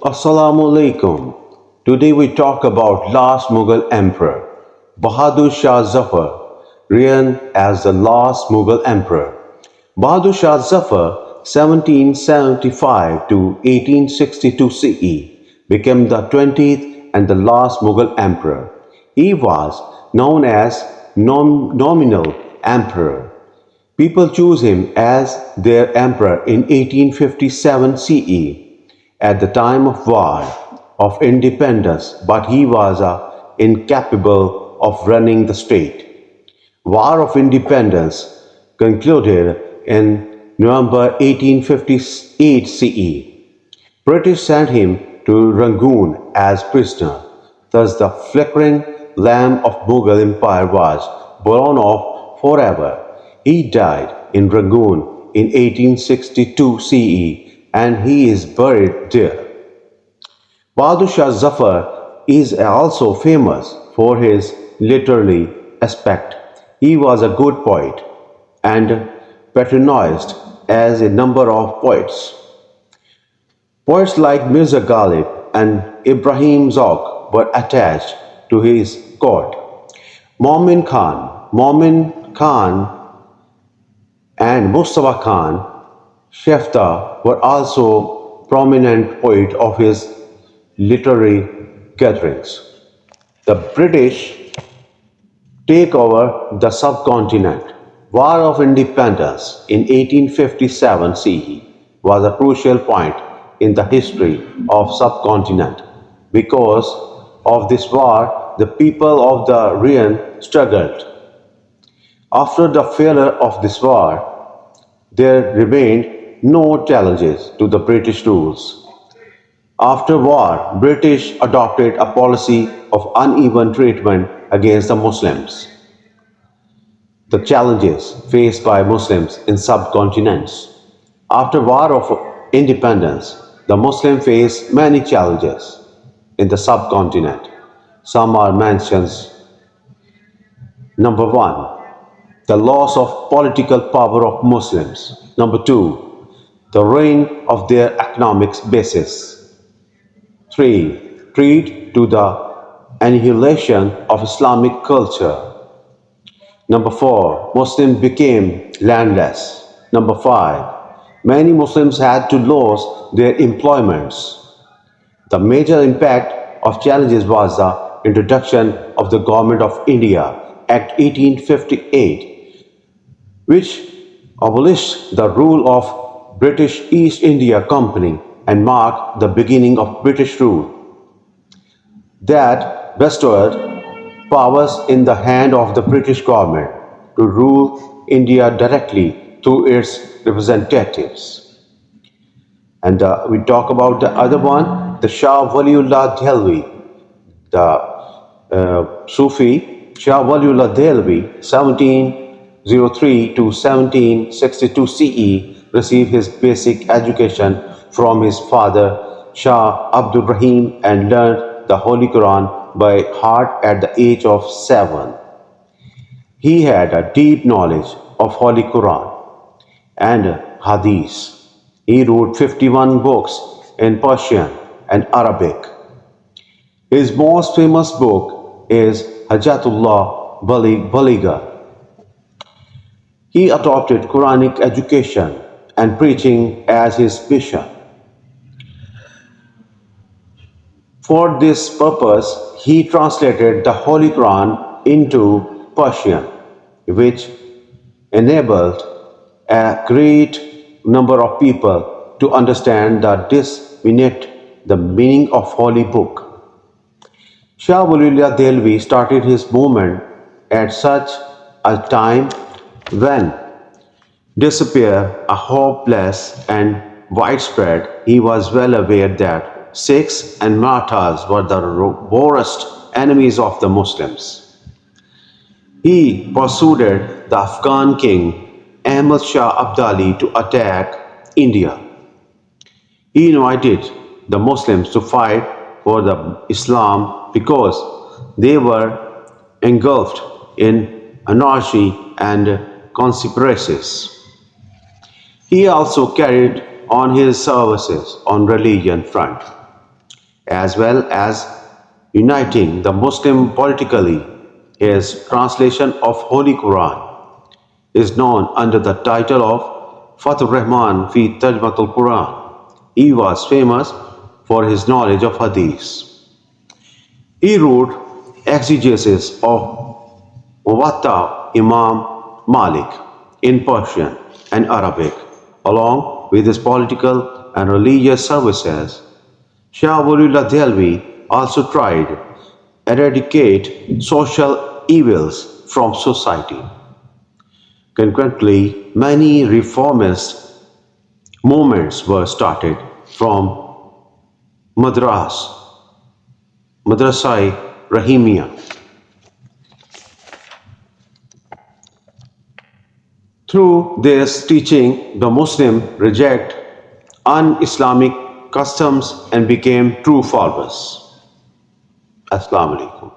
Assalamu alaikum. Today we talk about last Mughal emperor, Bahadur Shah Zafar, reigned as the last Mughal emperor. Bahadur Shah Zafar, 1775 to 1862 CE, became the 20th and the last Mughal emperor. He was known as nominal emperor. People chose him as their emperor in 1857 CE at the time of war of independence, but he was incapable of running the state. War of Independence concluded in November 1858 CE. British sent him to Rangoon as prisoner. Thus the flickering lamp of Mughal Empire was blown off forever. He died in Rangoon in 1862 CE and he is buried there. Bahadur Shah Zafar is also famous for his literary aspect. He was a good poet and patronized as a number of poets. Poets like Mirza Ghalib and Ibrahim Zog were attached to his court. Momin Khan and Mustafa Khan Shefta were also prominent poets of his literary gatherings. The British take over the subcontinent. War of Independence in 1857 CE was a crucial point in the history of subcontinent. Because of this war, the people of the realm struggled. After the failure of this war, there remained no challenges to the British rules. After war, British adopted a policy of uneven treatment against the Muslims. The challenges faced by Muslims in subcontinents. After War of Independence, the Muslim faced many challenges in the subcontinent. Some are mentioned. Number one, the loss of political power of Muslims. Number two, the ruin of their economic basis. 3. Threat to the annihilation of Islamic culture. Number 4. Muslims became landless. Number 5. Many Muslims had to lose their employments. The major impact of challenges was the introduction of the Government of India Act 1858, which abolished the rule of British East India Company and marked the beginning of British rule. That bestowed powers in the hand of the British government to rule India directly through its representatives. And we talk about the other one, the Shah Waliullah Dehlvi, the Sufi Shah Waliullah Dehlvi, 1703 to 1762 CE, received his basic education from his father Shah Abdul Rahim and learned the Holy Quran by heart at the age of 7. He had a deep knowledge of Holy Quran and Hadith. He wrote 51 books in Persian and Arabic. His most famous book is Hajatullah Baliga. He adopted Quranic education and preaching as his mission. For this purpose, he translated the Holy Quran into Persian, which enabled a great number of people to understand the meaning of Holy Book. Shah Waliullah Dehlvi started his movement at such a time when despair a hopeless and widespread. He was well aware that Sikhs and Marathas were the worst enemies of the Muslims. He persuaded the Afghan king Ahmad Shah Abdali to attack India. He invited the Muslims to fight for the Islam because they were engulfed in anarchy and conspiracies. He also carried on his services on religion front. as well as uniting the Muslim politically. His translation of Holy Quran is known under the title of Fathur Rahman fi Tarjmatul Quran. He was famous for his knowledge of Hadith. He wrote exegesis of Muwatta Imam Malik in Persian and Arabic, along with his political and religious services. Shah waliullah also tried to eradicate social evils from society. Concurrently, many reformist movements were started from Madrasai Rahimiyya. Through this teaching, the Muslim reject un-Islamic customs and became true followers. Assalamu alaikum.